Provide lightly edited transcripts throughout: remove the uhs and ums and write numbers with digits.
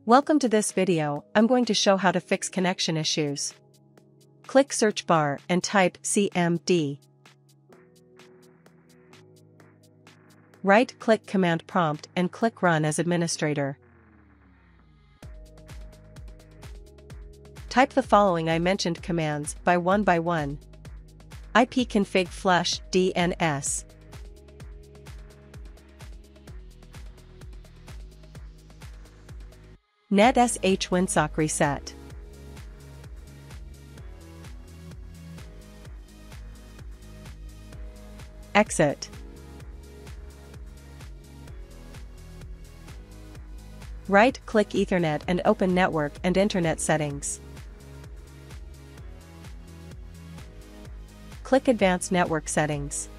Welcome to this video. I'm going to show how to fix connection issues. Click search bar and type CMD. Right-click command prompt and click Run as administrator. Type the following I mentioned commands by one. ipconfig flush DNS. net sh winsock reset. Exit. Right-click Ethernet and open Network and Internet settings. Click Advanced Network Settings.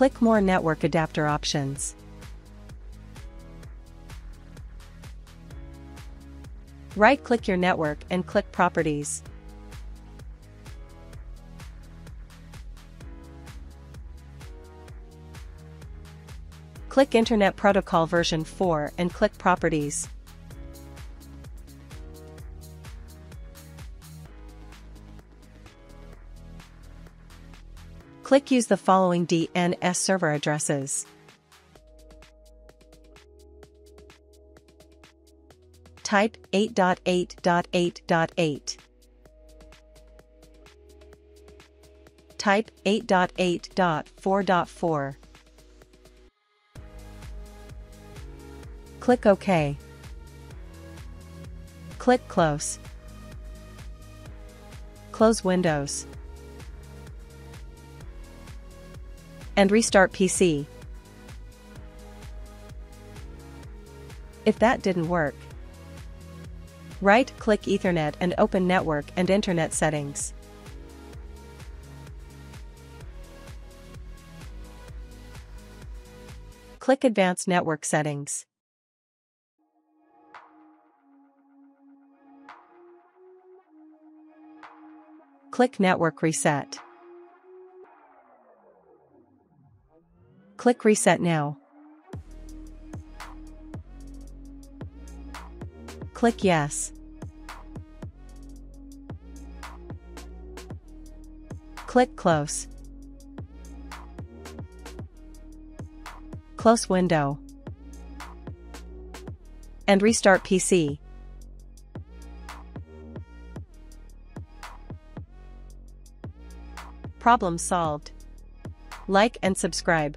Click More Network Adapter Options. Right-click your network and click Properties. Click Internet Protocol version 4 and click Properties. Click Use the following DNS server addresses. Type 8.8.8.8. Type 8.8.4.4. Click OK. Click Close. Close Windows. And restart PC. If that didn't work, right-click Ethernet and open Network and Internet settings. Click Advanced Network Settings. Click Network Reset. Click Reset Now. Click Yes. Click Close. Close window. And restart PC. Problem solved. Like and subscribe.